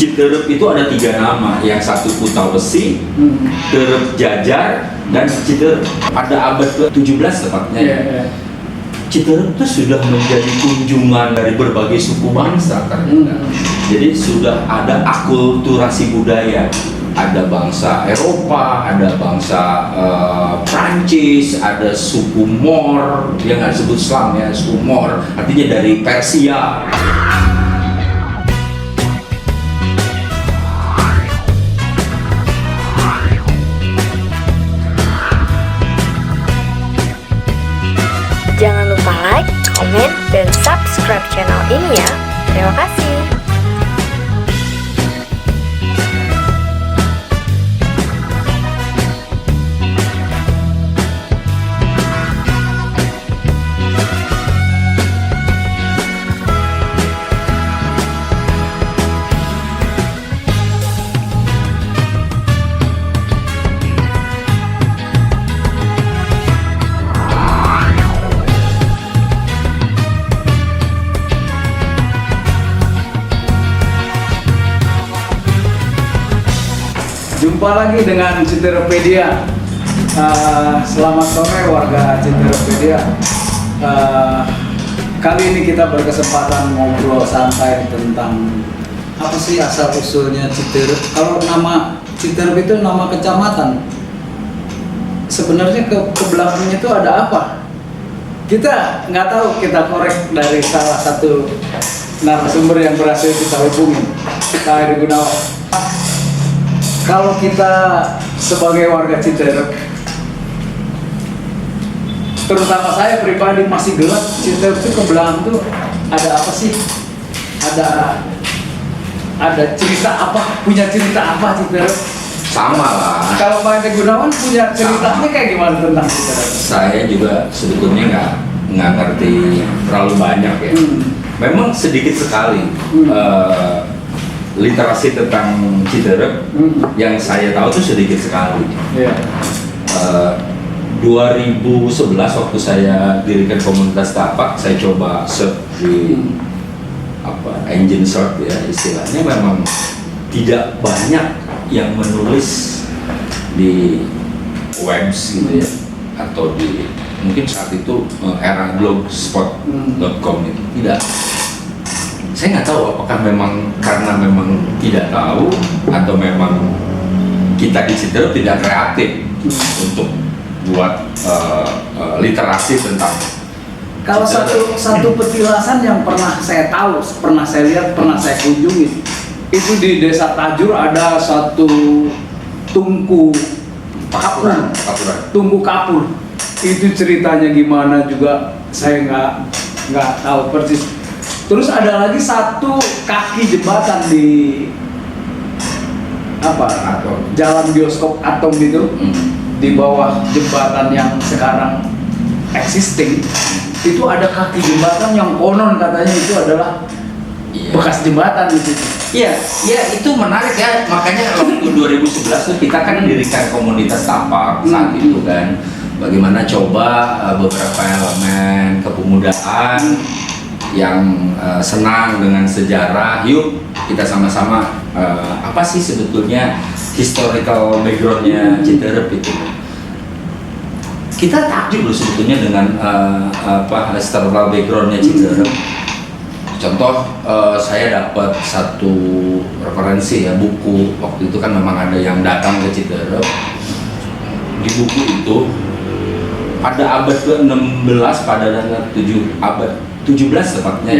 Citerep itu ada 3 nama, yang satu Kuta Besi, Terep Jajar, dan Citerep. Ada abad ke-17 tepatnya. Citerep itu sudah menjadi kunjungan dari berbagai suku bangsa ternyata. Jadi sudah ada akulturasi budaya. Ada bangsa Eropa, ada bangsa Prancis, ada suku Mor, yang nggak disebut Islam ya, suku Mor, artinya dari Persia. Jangan lupa like, komen, dan subscribe channel ini ya. Terima kasih. Jumpa lagi dengan Citerepedia. Selamat sore warga Citerepedia. Kali ini kita berkesempatan ngobrol santai tentang apa sih asal usulnya Citerep. Kalau nama Citerep itu nama kecamatan, sebenarnya ke belakangnya itu ada apa? Kita nggak tahu, kita korek dari salah satu narasumber yang berhasil kita hubungi, Pak Heri Gunawan. Kalau kita sebagai warga Citerep, terutama saya pribadi masih gelap, Citerep itu ke belakang tuh ada apa sih? Ada cerita apa? Punya cerita apa Citerep? Sama lah. Kalau Pak Heri Gunawan punya ceritanya kayak gimana tentang Citerep? Saya juga sebetulnya nggak ngerti terlalu banyak ya. Memang sedikit sekali. Literasi tentang Citerep yang saya tahu itu sedikit sekali. 2011 waktu saya dirikan komunitas tapak, saya coba search di engine search ya istilahnya, memang tidak banyak yang menulis di webs gitu ya, atau di mungkin saat itu era blogspot.com itu tidak. Saya nggak tahu apakah memang karena memang tidak tahu atau memang kita di Citerep tidak kreatif untuk buat literasi tentang. Kalau satu petilasan yang pernah saya tahu, pernah saya lihat, pernah saya kunjungi, itu di Desa Tajur ada satu tungku kapur. Tungku kapur. Itu ceritanya gimana juga saya nggak tahu persis. Terus ada lagi satu kaki jembatan di jalan bioskop Atom gitu, di bawah jembatan yang sekarang existing. Itu ada kaki jembatan yang konon katanya itu adalah bekas jembatan di situ. Iya, itu menarik ya. Makanya waktu 2011 tuh kita kan mendirikan komunitas tapak saat itu kan. Bagaimana coba beberapa elemen kepemudaan yang senang dengan sejarah, yuk kita sama-sama apa sih sebetulnya historical backgroundnya Citerep itu. Kita takjub loh sebetulnya dengan historical backgroundnya Citerep. Contoh, saya dapat satu referensi ya, buku waktu itu kan memang ada yang datang ke Citerep. Di buku itu pada abad ke-16 pada abad 17 tepatnya.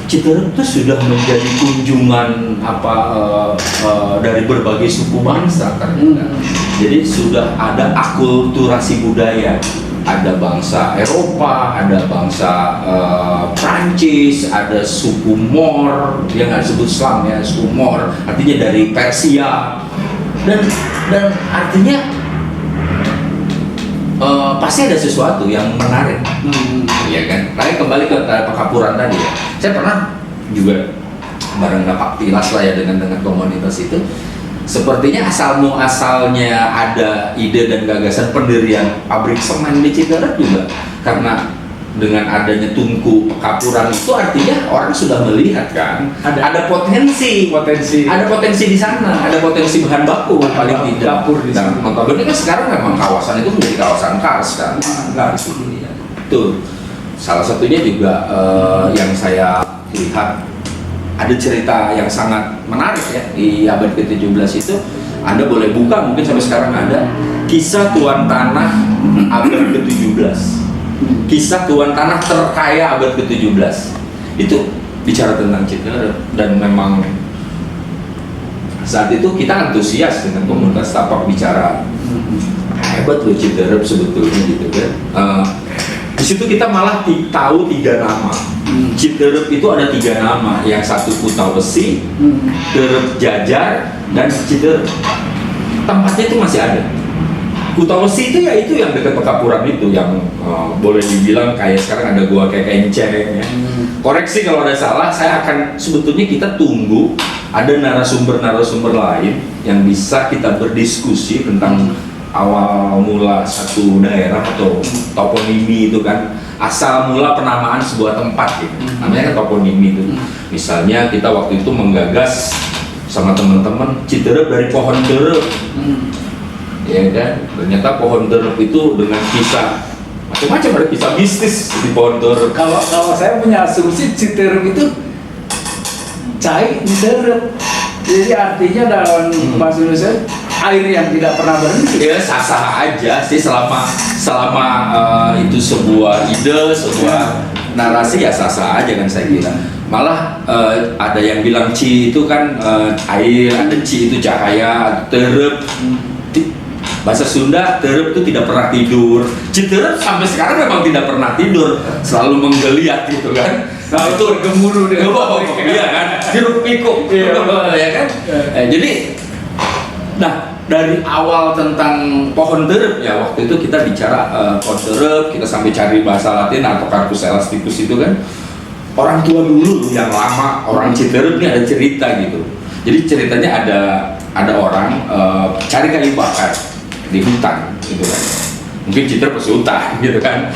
Citerep itu sudah menjadi kunjungan dari berbagai suku bangsa ternyata. Jadi sudah ada akulturasi budaya. Ada bangsa Eropa, ada bangsa Prancis, ada suku Mor, yang nggak disebut Islam ya, suku Mor, artinya dari Persia. Dan artinya pasti ada sesuatu yang menarik, ya kan? Lain kembali ke pekapuran tadi ya. Saya pernah juga bareng Pak Tilas lah ya dengan komunitas itu. Sepertinya asalnya ada ide dan gagasan pendirian pabrik semen di Citerep juga karena dengan adanya Tunku Pekapuran itu artinya orang sudah melihat kan ada potensi di sana, ada potensi bahan baku paling tidak. Dapur di sana. Dan notabene kan sekarang memang kawasan itu menjadi kawasan kars kan. Itu salah satunya juga yang saya lihat ada cerita yang sangat menarik ya di abad ke-17 itu. Anda boleh buka, mungkin sampai sekarang ada kisah tuan tanah abad ke-17. Kisah tuan tanah terkaya abad ke-17 itu bicara tentang Citerep, dan memang saat itu kita antusias dengan komunitas tapak bicara hebat loh Citerep sebetulnya gitu kan. Di situ kita malah tahu 3 nama. Citerep itu ada 3 nama, yang satu Kutawesi, Terep Jajar, dan Citerep. Tempatnya itu masih ada. Kutawesi itu ya itu yang dekat Pekapuran itu, yang boleh dibilang kayak sekarang ada gua kayak Kenceng ya. Koreksi kalau ada salah, saya akan sebetulnya kita tunggu ada narasumber-narasumber lain yang bisa kita berdiskusi tentang awal mula satu daerah atau toponimi itu kan, asal mula penamaan sebuah tempat gitu. Namanya kan toponimi itu. Misalnya kita waktu itu menggagas sama teman-teman Citerep dari pohon terep. Ya kan, ternyata pohon terep itu dengan kisah macam-macam, ada kisah bisnis di pohon terep. Kalau saya punya asumsi Citerep itu cai di terep. Jadi artinya dalam bahasa Indonesia air yang tidak pernah berhenti. Ya sah-sah aja sih selama itu sebuah ide, sebuah narasi, ya sah-sah aja kan saya kira. Malah ada yang bilang Ci itu kan air, ada Ci itu cahaya, terep. Bahasa Sunda terep itu tidak pernah tidur. Citerep sampai sekarang memang tidak pernah tidur, selalu menggeliat gitu kan. Nah itu gemuruh deh. Iya kan, hiruk pikuk. Ya kan. Jadi, nah dari awal tentang pohon terep ya, waktu itu kita bicara pohon terep, kita sampai cari bahasa Latin atau Carpus elasticus itu kan. Orang tua dulu yang lama, orang Citerep ini ada cerita gitu. Jadi ceritanya ada orang cari kayu bakar di hutan gitu kan. Mungkin Citerep pasti hutan gitu kan.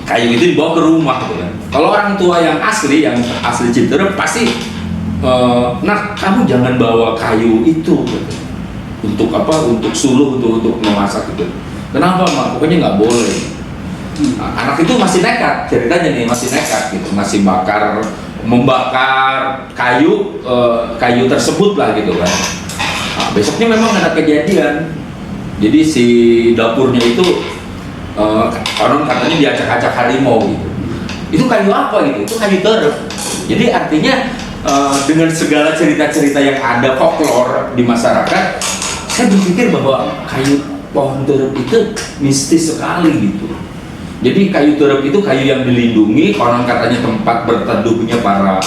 Kayu itu dibawa ke rumah gitu kan. Kalau orang tua yang asli Citerep pasti nah kamu jangan bawa kayu itu gitu. Untuk apa? Untuk suluh, untuk memasak gitu. Kenapa mak? Pokoknya nggak boleh. Anak itu masih nekat, ceritanya nih masih nekat gitu, masih membakar kayu tersebut lah gitu kan. Nah, besoknya memang ada kejadian. Jadi si dapurnya itu konon katanya diacak-acak harimau gitu. Itu kayu apa gitu? Itu kayu terep. Jadi artinya dengan segala cerita-cerita yang ada folklore di masyarakat, saya berpikir bahwa kayu pohon terep itu mistis sekali gitu. Jadi kayu terep itu kayu yang dilindungi, konon katanya tempat berteduhnya para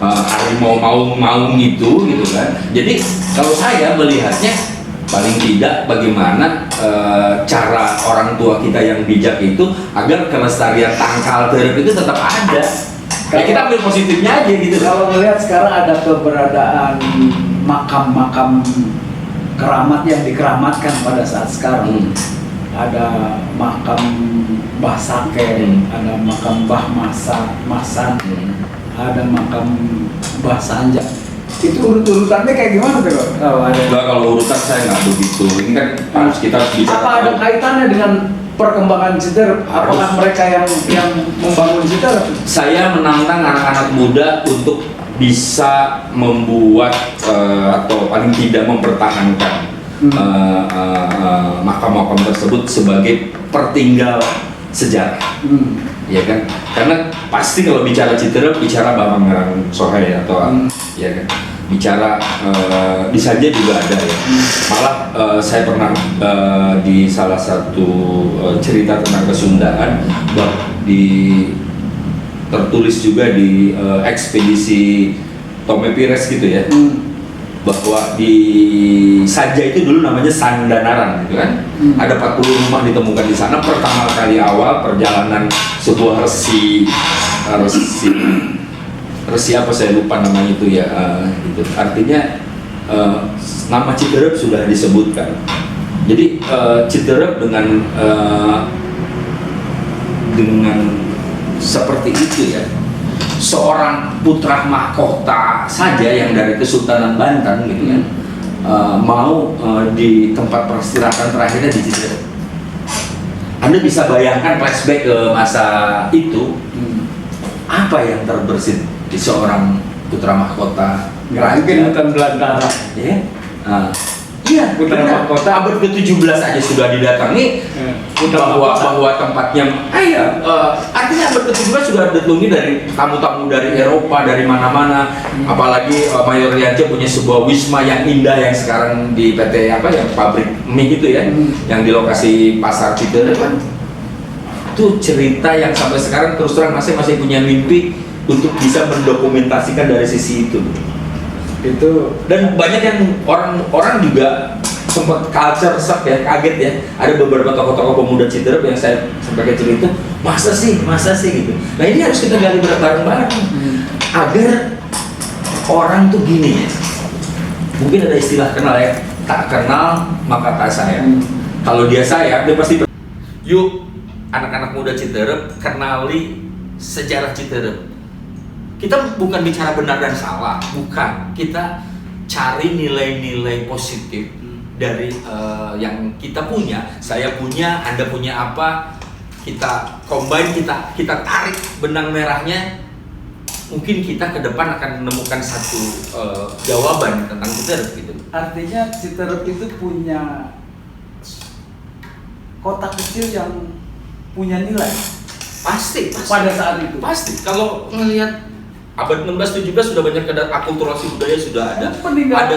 harimau maung itu gitu kan. Jadi kalau saya melihatnya paling tidak bagaimana cara orang tua kita yang bijak itu agar kelestarian tangkal terep itu tetap ada. Ya kita ambil positifnya aja gitu. Kalau melihat sekarang ada keberadaan makam-makam keramat yang dikeramatkan pada saat sekarang. Ada makam Mbah Sake, ada makam Mbah Masan, ada makam Mbah Sanjak. Itu urut-urutannya kayak gimana tuh? Kalau urutan saya nggak begitu. Ini kan harus kita bicara. Apa ada kaitannya dengan perkembangan Citerep? Apakah mereka yang membangun Citerep? Saya menantang anak-anak muda untuk bisa membuat atau paling tidak mempertahankan makam-makam tersebut sebagai pertinggal sejarah, ya kan? Karena pasti kalau bicara Citerep, bicara Bambang Ngerang Sohe atau ya kan? Bicara di Sanja juga ada ya. Malah saya pernah di salah satu cerita tentang kesundaan, tertulis juga di ekspedisi Tome Pires gitu ya. Bahwa di Sanja itu dulu namanya Sandanaran gitu kan. Ada 40 rumah ditemukan di sana pertama kali awal perjalanan sebuah resi apa saya lupa namanya itu ya gitu. Artinya nama Citerep sudah disebutkan. Jadi Citerep dengan seperti itu ya. Seorang putra mahkota saja yang dari Kesultanan Banten gitu kan, mau di tempat peristirahatan terakhirnya di Citerep. Anda bisa bayangkan flashback ke masa itu, apa yang terbersit di seorang putra mahkota? Mungkin bukan Belanda. Ya, iya, Putra benar. mahkota. Abad ke-17 aja sudah didatangi bahwa tempatnya, artinya abad ke-17 sudah didatangi dari tamu-tamu dari Eropa, dari mana-mana. Apalagi Mayor Rianto punya sebuah wisma yang indah yang sekarang di PT apa yang pabrik mie gitu ya, yang di lokasi pasar Citerep kan. Itu cerita yang sampai sekarang terus terang masih punya mimpi untuk bisa mendokumentasikan dari sisi itu. Itu Dan banyak yang orang juga sempat culture shock ya, kaget ya. Ada beberapa tokoh-tokoh pemuda Citerep yang saya sampai kecil itu, masa sih gitu. Nah ini harus kita gali bareng-bareng agar orang tuh gini ya. Mungkin ada istilah kenal ya, tak kenal maka tak sayang. Kalau dia sayang, dia pasti yuk anak-anak muda Citerep kenali sejarah Citerep. Kita bukan bicara benar dan salah, bukan. Kita cari nilai-nilai positif dari yang kita punya. Saya punya, Anda punya apa? Kita combine, kita tarik benang merahnya. Mungkin kita ke depan akan menemukan satu jawaban tentang Citerep gitu. artinya Citerep itu punya kota kecil yang punya nilai Pasti. pada saat itu. Pasti. Kalau ngelihat abad 16-17 sudah banyak akulturasi budaya sudah ada. Ada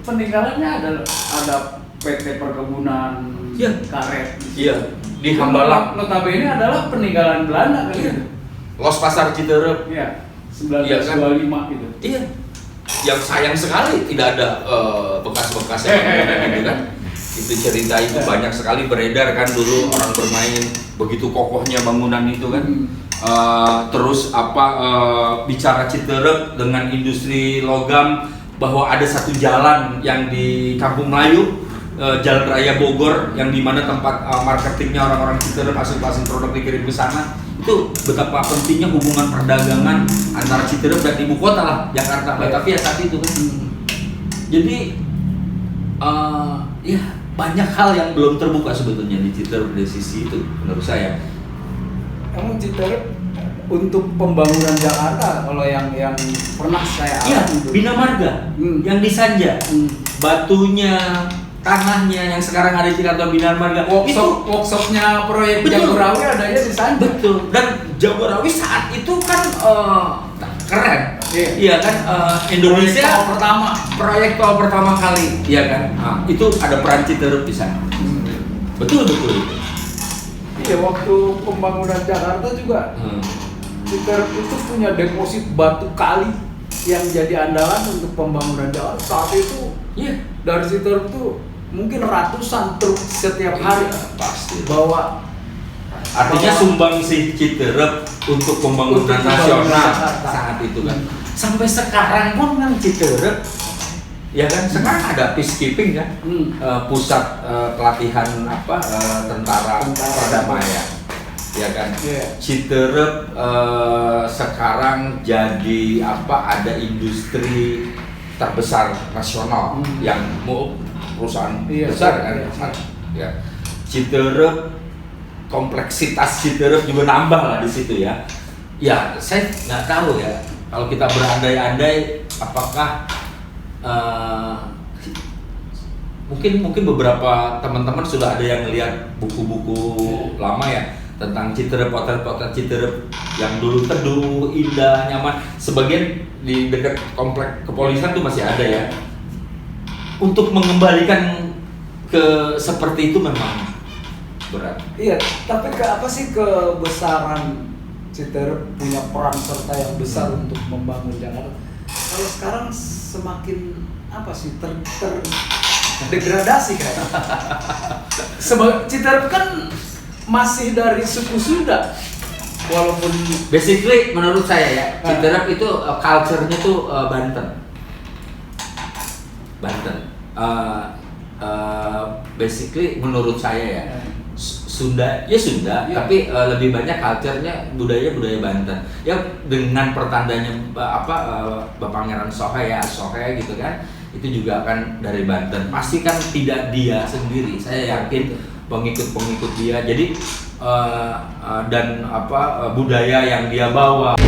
Peninggalannya ada PT Perkebunan Iya. Karet. Iya, di Hambalang. Notabene adalah peninggalan Belanda kan? Iya. Los Pasar Citerep. Iya. Iya kan? 1925 gitu. Iya. Yang sayang sekali tidak ada bekas-bekas bangunan gitu kan. Itu cerita itu banyak sekali beredar kan dulu, orang bermain begitu kokohnya bangunan itu kan. Terus bicara Citerep dengan industri logam, bahwa ada satu jalan yang di Kampung Melayu, Jalan Raya Bogor, yang dimana tempat marketingnya orang-orang Citerep, hasil-hasil produk dikirim ke sana. Itu betapa pentingnya hubungan perdagangan antara Citerep dan ibu kota lah, Jakarta, Batavia saat itu kan. Jadi ya banyak hal yang belum terbuka sebetulnya di Citerep dari sisi itu menurut saya. Emang Citerep untuk pembangunan Jakarta kalau yang pernah saya Iya, alami itu. Bina Marga yang di Sanja, batunya, tanahnya yang sekarang ada di kantor Bina Marga. Workshopnya proyek Betul. Jagorawi adanya di sana. Betul. Dan Jagorawi saat itu kan keren. Iya kan, Indonesia proyek tol pertama kali, iya kan. Itu ada peran Citerep di sana. Betul. Iya, waktu pembangunan Jakarta juga Citerep itu punya deposit batu kali yang jadi andalan untuk pembangunan Jakarta. Saat itu Iya. dari Citerep itu mungkin ratusan truk setiap hari Pasti. bawa. Artinya sumbangsi Citerep untuk pembangunan Untuk nasional pembangunan Jakarta. saat itu kan. Sampai sekarang pun kan Citerep, ya kan sekarang ada peacekeeping kan, pusat pelatihan tentara perdamaian, ya kan. Yeah. Citerep sekarang jadi ada industri terbesar nasional yang perusahaan Iya, besar kan. iya. Ya. Citerep, kompleksitas Citerep juga nambah lah di situ ya. Ya, saya nggak tahu ya. Kalau kita berandai-andai, apakah mungkin beberapa teman-teman sudah ada yang melihat buku-buku lama ya tentang Citerep, potret-potret Citerep yang dulu teduh, indah, nyaman. Sebagian di dekat komplek kepolisian tuh masih ada ya. Untuk mengembalikan ke seperti itu memang berat. Iya, tapi kebesaran Citerep punya peran serta yang besar untuk membangun Jakarta. Kalau sekarang semakin terdegradasi kan? Citerep kan masih dari suku Sunda, walaupun Basically menurut saya ya, Citerep itu culture-nya tuh Banten. Basically menurut saya ya, Sunda, ya Sunda, Ya. tapi lebih banyak culture-nya budaya Banten. Ya dengan pertandanya Bapak Pangeran Sohe ya, Sohe gitu kan, itu juga kan dari Banten. Pasti kan tidak dia sendiri. Saya yakin pengikut-pengikut dia. Jadi dan budaya yang dia bawa.